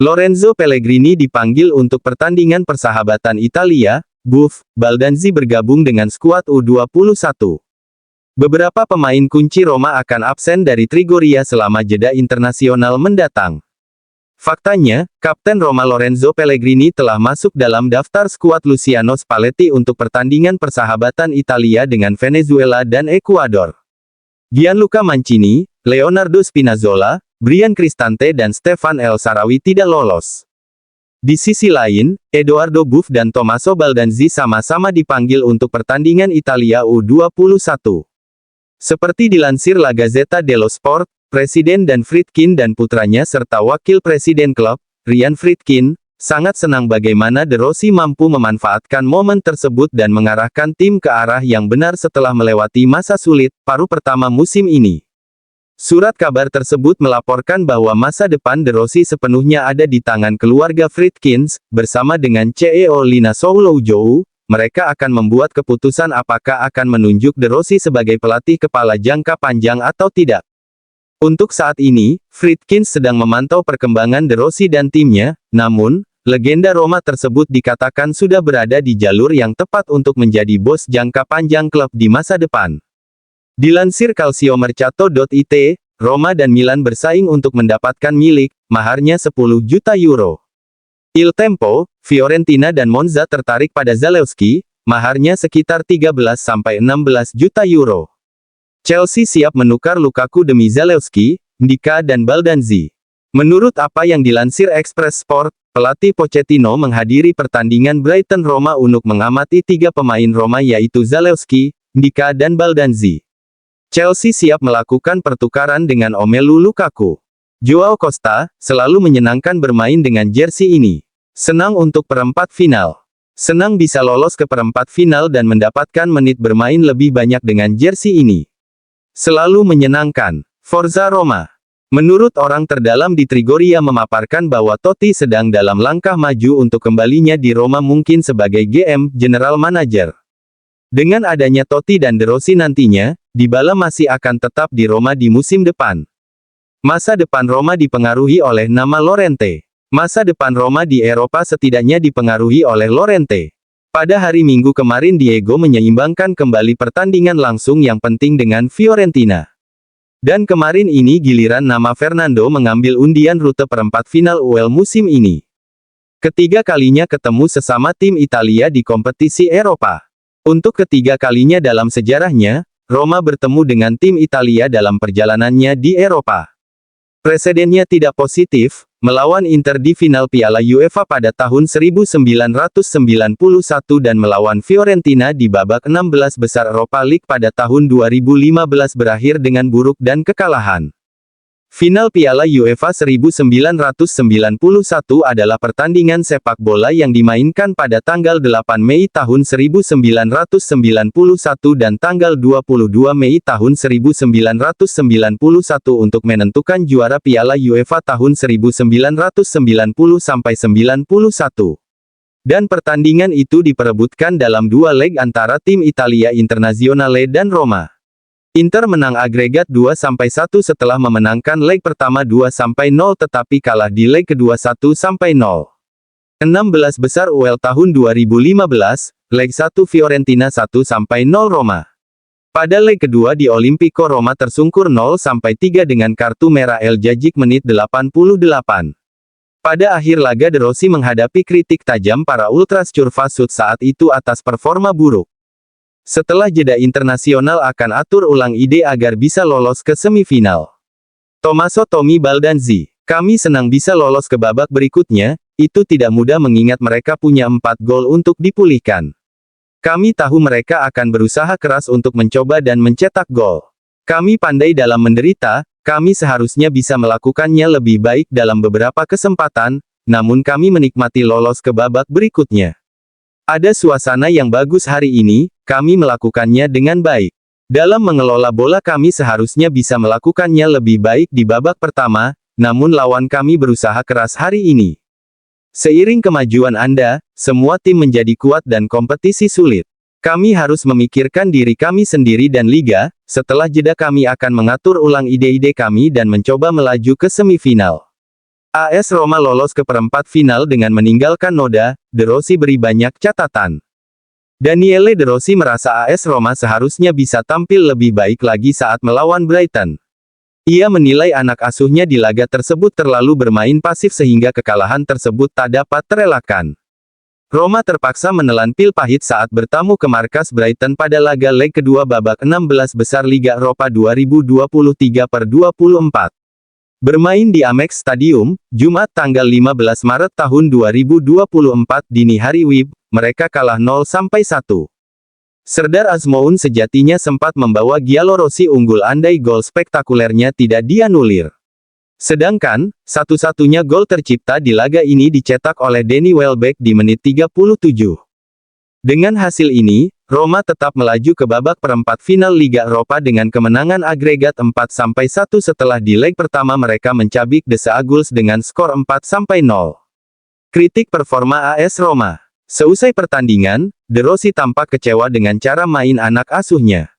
Lorenzo Pellegrini dipanggil untuk pertandingan persahabatan Italia. Buff, Baldanzi bergabung dengan skuad U21. Beberapa pemain kunci Roma akan absen dari Trigoria selama jeda internasional mendatang. Faktanya, Kapten Roma Lorenzo Pellegrini telah masuk dalam daftar skuad Luciano Spalletti untuk pertandingan persahabatan Italia dengan Venezuela dan Ekuador. Gianluca Mancini, Leonardo Spinazzola, Bryan Cristante dan Stefan El Shaarawy tidak lolos. Di sisi lain, Edoardo Buff dan Tommaso Baldanzi sama-sama dipanggil untuk pertandingan Italia U21. Seperti dilansir La Gazzetta dello Sport, Presiden Dan Friedkin dan putranya serta Wakil Presiden klub, Ryan Friedkin, sangat senang bagaimana De Rossi mampu memanfaatkan momen tersebut dan mengarahkan tim ke arah yang benar setelah melewati masa sulit, paruh pertama musim ini. Surat kabar tersebut melaporkan bahwa masa depan De Rossi sepenuhnya ada di tangan keluarga Friedkins, bersama dengan CEO Lina Souloujou, mereka akan membuat keputusan apakah akan menunjuk De Rossi sebagai pelatih kepala jangka panjang atau tidak. Untuk saat ini, Friedkins sedang memantau perkembangan De Rossi dan timnya, namun, legenda Roma tersebut dikatakan sudah berada di jalur yang tepat untuk menjadi bos jangka panjang klub di masa depan. Dilansir Calciomercato.it, Roma dan Milan bersaing untuk mendapatkan milik, maharnya 10 juta euro. Il Tempo, Fiorentina dan Monza tertarik pada Zalewski, maharnya sekitar 13-16 juta euro. Chelsea siap menukar Lukaku demi Zalewski, Ndika dan Baldanzi. Menurut apa yang dilansir Express Sport, pelatih Pochettino menghadiri pertandingan Brighton Roma untuk mengamati 3 pemain Roma yaitu Zalewski, Ndika dan Baldanzi. Chelsea siap melakukan pertukaran dengan Romelu Lukaku. Joao Costa, selalu menyenangkan bermain dengan jersey ini. Senang untuk perempat final. Senang bisa lolos ke perempat final dan mendapatkan menit bermain lebih banyak dengan jersey ini. Selalu menyenangkan. Forza Roma. Menurut orang terdalam di Trigoria memaparkan bahwa Totti sedang dalam langkah maju untuk kembalinya di Roma mungkin sebagai GM, General Manager. Dengan adanya Totti dan De Rossi nantinya, Dybala masih akan tetap di Roma di musim depan. Masa depan Roma dipengaruhi oleh nama Llorente. Masa depan Roma di Eropa setidaknya dipengaruhi oleh Llorente. Pada hari Minggu kemarin Diego menyeimbangkan kembali pertandingan langsung yang penting dengan Fiorentina. Dan kemarin ini giliran nama Fernando mengambil undian rute perempat final UEL musim ini. Ketiga kalinya ketemu sesama tim Italia di kompetisi Eropa. Untuk ketiga kalinya dalam sejarahnya, Roma bertemu dengan tim Italia dalam perjalanannya di Eropa. Presidennya tidak positif, melawan Inter di final Piala UEFA pada tahun 1991 dan melawan Fiorentina di babak 16 besar Europa League pada tahun 2015 berakhir dengan buruk dan kekalahan. Final Piala UEFA 1991 adalah pertandingan sepak bola yang dimainkan pada tanggal 8 Mei tahun 1991 dan tanggal 22 Mei tahun 1991 untuk menentukan juara Piala UEFA tahun 1990-91. Dan pertandingan itu diperebutkan dalam 2 leg antara tim Italia Internazionale dan Roma. Inter menang agregat 2-1 setelah memenangkan leg pertama 2-0 tetapi kalah di leg kedua 1-0. 16 besar UEL tahun 2015, leg 1 Fiorentina 1-0 Roma. Pada leg kedua di Olimpico Roma tersungkur 0-3 dengan kartu merah El Djadji menit 88. Pada akhir laga De Rossi menghadapi kritik tajam para Ultras Curvasut saat itu atas performa buruk. Setelah jeda internasional akan atur ulang ide agar bisa lolos ke semifinal. Tommaso Tommy Baldanzi. Kami senang bisa lolos ke babak berikutnya, itu tidak mudah mengingat mereka punya 4 gol untuk dipulihkan. Kami tahu mereka akan berusaha keras untuk mencoba dan mencetak gol. Kami pandai dalam menderita, kami seharusnya bisa melakukannya lebih baik dalam beberapa kesempatan, namun kami menikmati lolos ke babak berikutnya. Ada suasana yang bagus hari ini, kami melakukannya dengan baik. Dalam mengelola bola kami seharusnya bisa melakukannya lebih baik di babak pertama, namun lawan kami berusaha keras hari ini. Seiring kemajuan Anda, semua tim menjadi kuat dan kompetisi sulit. Kami harus memikirkan diri kami sendiri dan liga, setelah jeda kami akan mengatur ulang ide-ide kami dan mencoba melaju ke semifinal. AS Roma lolos ke perempat final dengan meninggalkan noda, De Rossi beri banyak catatan. Daniele De Rossi merasa AS Roma seharusnya bisa tampil lebih baik lagi saat melawan Brighton. Ia menilai anak asuhnya di laga tersebut terlalu bermain pasif sehingga kekalahan tersebut tak dapat terelakkan. Roma terpaksa menelan pil pahit saat bertamu ke markas Brighton pada laga leg kedua babak 16 besar Liga Eropa 2023/24. Bermain di Amex Stadium, Jumat tanggal 15 Maret tahun 2024 dini hari WIB, mereka kalah 0-1. Serdar Azmoun sejatinya sempat membawa Giallorossi unggul andai gol spektakulernya tidak dianulir. Sedangkan, satu-satunya gol tercipta di laga ini dicetak oleh Danny Welbeck di menit 37. Dengan hasil ini, Roma tetap melaju ke babak perempat final Liga Eropa dengan kemenangan agregat 4-1 setelah di leg pertama mereka mencabik The Seagulls dengan skor 4-0. Kritik performa AS Roma. Seusai pertandingan, De Rossi tampak kecewa dengan cara main anak asuhnya.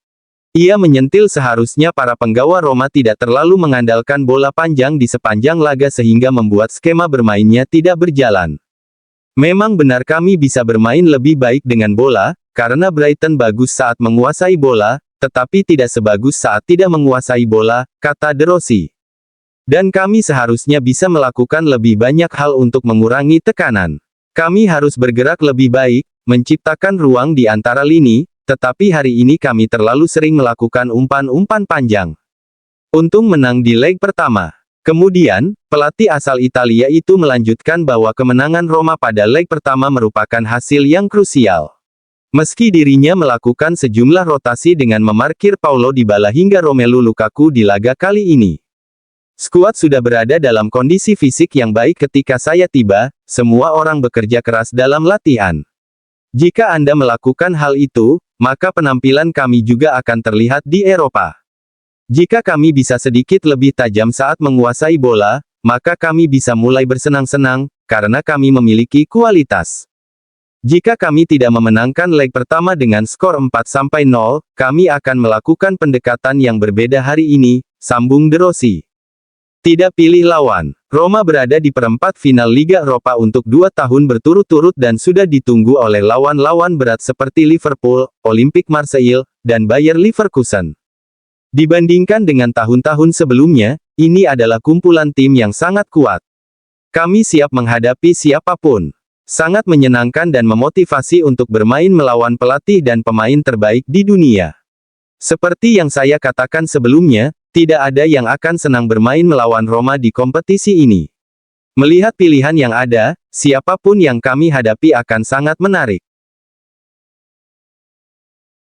Ia menyentil seharusnya para penggawa Roma tidak terlalu mengandalkan bola panjang di sepanjang laga sehingga membuat skema bermainnya tidak berjalan. Memang benar kami bisa bermain lebih baik dengan bola, karena Brighton bagus saat menguasai bola, tetapi tidak sebagus saat tidak menguasai bola, kata De Rossi. Dan kami seharusnya bisa melakukan lebih banyak hal untuk mengurangi tekanan. Kami harus bergerak lebih baik, menciptakan ruang di antara lini, tetapi hari ini kami terlalu sering melakukan umpan-umpan panjang. Untung menang di leg pertama. Kemudian, pelatih asal Italia itu melanjutkan bahwa kemenangan Roma pada leg pertama merupakan hasil yang krusial. Meski dirinya melakukan sejumlah rotasi dengan memarkir Paulo Dybala hingga Romelu Lukaku di laga kali ini. Skuad sudah berada dalam kondisi fisik yang baik ketika saya tiba, semua orang bekerja keras dalam latihan. Jika Anda melakukan hal itu, maka penampilan kami juga akan terlihat di Eropa. Jika kami bisa sedikit lebih tajam saat menguasai bola, maka kami bisa mulai bersenang-senang, karena kami memiliki kualitas. Jika kami tidak memenangkan leg pertama dengan skor 4-0, kami akan melakukan pendekatan yang berbeda hari ini, sambung De Rossi. Tidak pilih lawan. Roma berada di perempat final Liga Eropa untuk 2 tahun berturut-turut dan sudah ditunggu oleh lawan-lawan berat seperti Liverpool, Olympique Marseille, dan Bayer Leverkusen. Dibandingkan dengan tahun-tahun sebelumnya, ini adalah kumpulan tim yang sangat kuat. Kami siap menghadapi siapapun. Sangat menyenangkan dan memotivasi untuk bermain melawan pelatih dan pemain terbaik di dunia. Seperti yang saya katakan sebelumnya, tidak ada yang akan senang bermain melawan Roma di kompetisi ini. Melihat pilihan yang ada, siapapun yang kami hadapi akan sangat menarik.